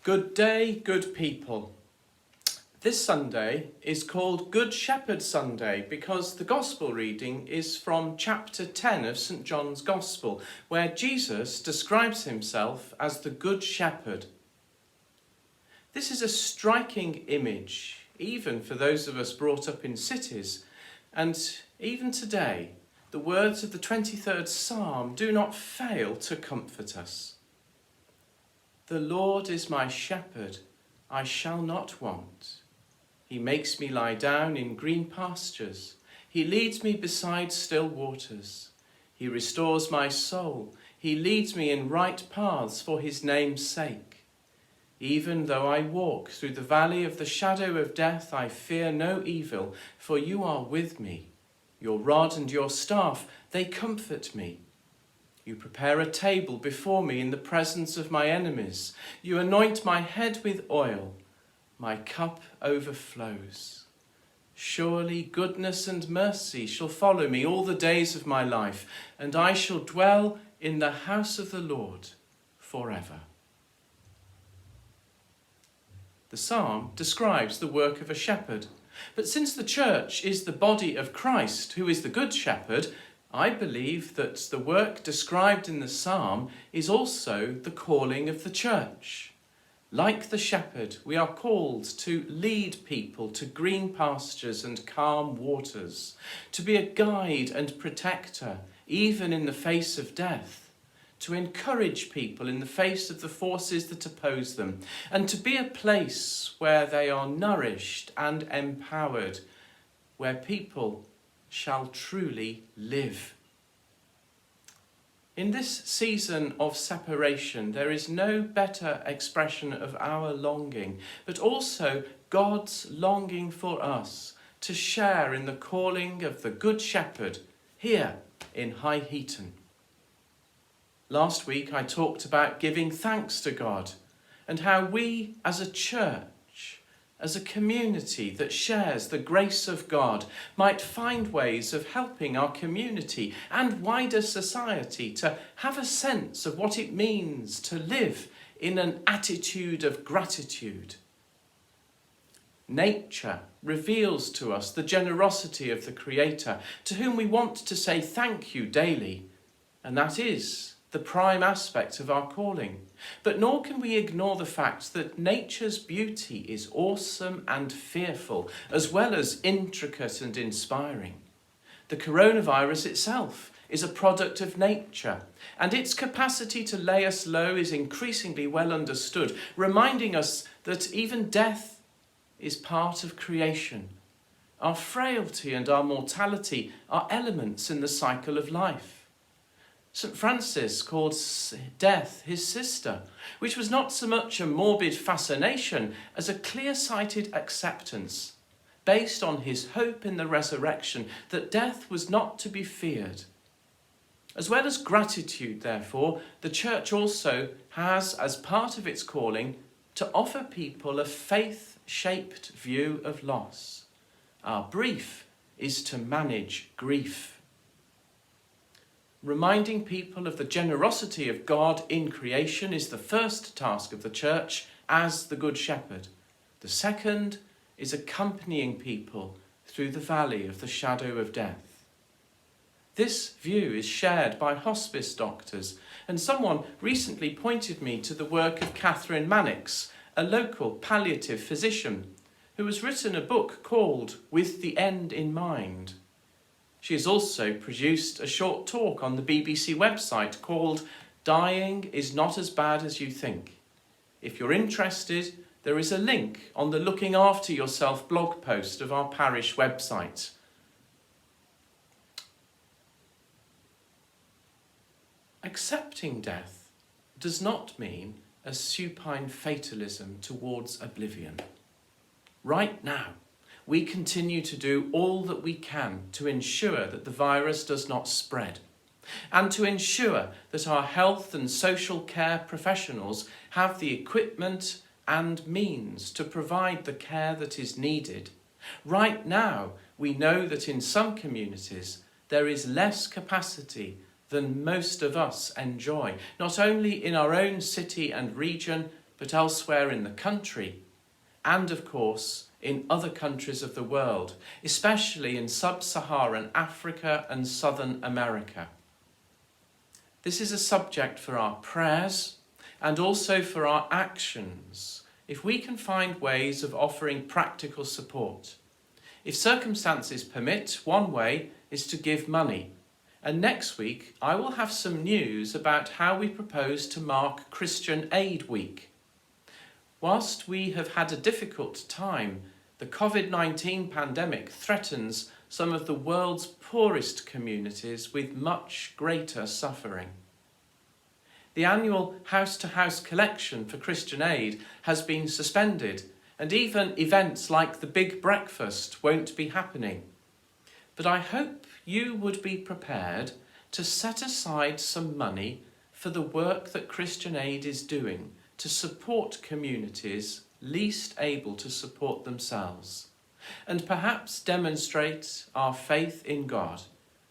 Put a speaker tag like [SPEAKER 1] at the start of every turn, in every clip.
[SPEAKER 1] Good day, good people. This Sunday is called Good Shepherd Sunday because the Gospel reading is from chapter 10 of St. John's Gospel, where Jesus describes himself as the Good Shepherd. This is a striking image, even for those of us brought up in cities, and even today, the words of the 23rd Psalm do not fail to comfort us. The Lord is my shepherd, I shall not want. He makes me lie down in green pastures. He leads me beside still waters. He restores my soul. He leads me in right paths for his name's sake. Even though I walk through the valley of the shadow of death, I fear no evil, for you are with me. Your rod and your staff, they comfort me. You prepare a table before me in the presence of my enemies. You anoint my head with oil. My cup overflows. Surely goodness and mercy shall follow me all the days of my life, and I shall dwell in the house of the Lord forever. The psalm describes the work of a shepherd, but since the church is the body of Christ, who is the good shepherd, I believe that the work described in the psalm is also the calling of the church. Like the shepherd, we are called to lead people to green pastures and calm waters, to be a guide and protector, even in the face of death, to encourage people in the face of the forces that oppose them, and to be a place where they are nourished and empowered, where people shall truly live. In this season of separation, there is no better expression of our longing, but also God's longing for us to share in the calling of the Good Shepherd here in High Heaton. Last week I talked about giving thanks to God and how we as a church, as a community that shares the grace of God, might find ways of helping our community and wider society to have a sense of what it means to live in an attitude of gratitude. Nature reveals to us the generosity of the Creator, to whom we want to say thank you daily, and that is the prime aspect of our calling. But nor can we ignore the fact that nature's beauty is awesome and fearful, as well as intricate and inspiring. The coronavirus itself is a product of nature, and its capacity to lay us low is increasingly well understood, reminding us that even death is part of creation. Our frailty and our mortality are elements in the cycle of life. St. Francis called death his sister, which was not so much a morbid fascination as a clear-sighted acceptance, based on his hope in the resurrection, that death was not to be feared. As well as gratitude, therefore, the Church also has, as part of its calling, to offer people a faith-shaped view of loss. Our brief is to manage grief. Reminding people of the generosity of God in creation is the first task of the Church as the Good Shepherd. The second is accompanying people through the valley of the shadow of death. This view is shared by hospice doctors, and someone recently pointed me to the work of Catherine Mannix, a local palliative physician, who has written a book called With the End in Mind. She has also produced a short talk on the BBC website called Dying is Not as Bad as You Think. If you're interested, there is a link on the Looking After Yourself blog post of our parish website. Accepting death does not mean a supine fatalism towards oblivion. Right now, we continue to do all that we can to ensure that the virus does not spread, and to ensure that our health and social care professionals have the equipment and means to provide the care that is needed. Right now, we know that in some communities there is less capacity than most of us enjoy, not only in our own city and region, but elsewhere in the country, and of course in other countries of the world, especially in sub-Saharan Africa and Southern America. This is a subject for our prayers and also for our actions, if we can find ways of offering practical support. If circumstances permit, one way is to give money. And next week, I will have some news about how we propose to mark Christian Aid Week. Whilst we have had a difficult time, the COVID-19 pandemic threatens some of the world's poorest communities with much greater suffering. The annual house-to-house collection for Christian aid has been suspended, and even events like the Big Breakfast won't be happening. But I hope you would be prepared to set aside some money for the work that Christian Aid is doing to support communities least able to support themselves, and perhaps demonstrate our faith in God,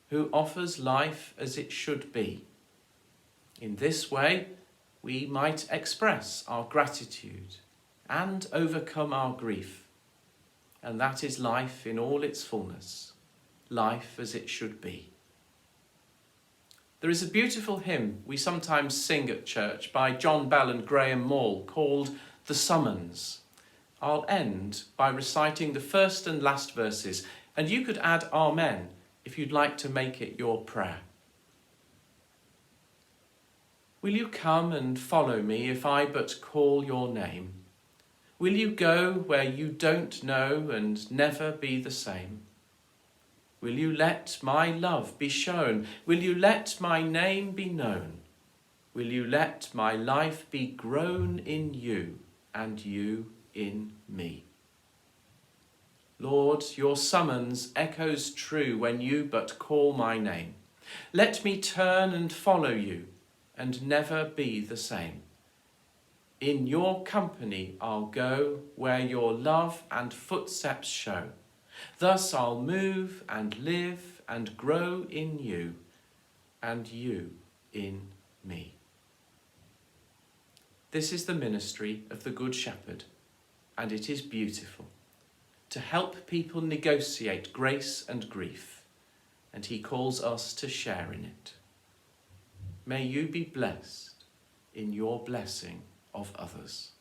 [SPEAKER 1] who offers life as it should be. In this way, we might express our gratitude and overcome our grief, and that is life in all its fullness, life as it should be. There is a beautiful hymn we sometimes sing at church by John Bell and Graham Maule called The Summons. I'll end by reciting the first and last verses, and you could add Amen if you'd like to make it your prayer. Will you come and follow me if I but call your name? Will you go where you don't know and never be the same? Will you let my love be shown? Will you let my name be known? Will you let my life be grown in you and you in me? Lord, your summons echoes true when you but call my name. Let me turn and follow you and never be the same. In your company I'll go where your love and footsteps show. Thus I'll move and live and grow in you, and you in me. This is the ministry of the Good Shepherd, and it is beautiful, to help people negotiate grace and grief, and he calls us to share in it. May you be blessed in your blessing of others.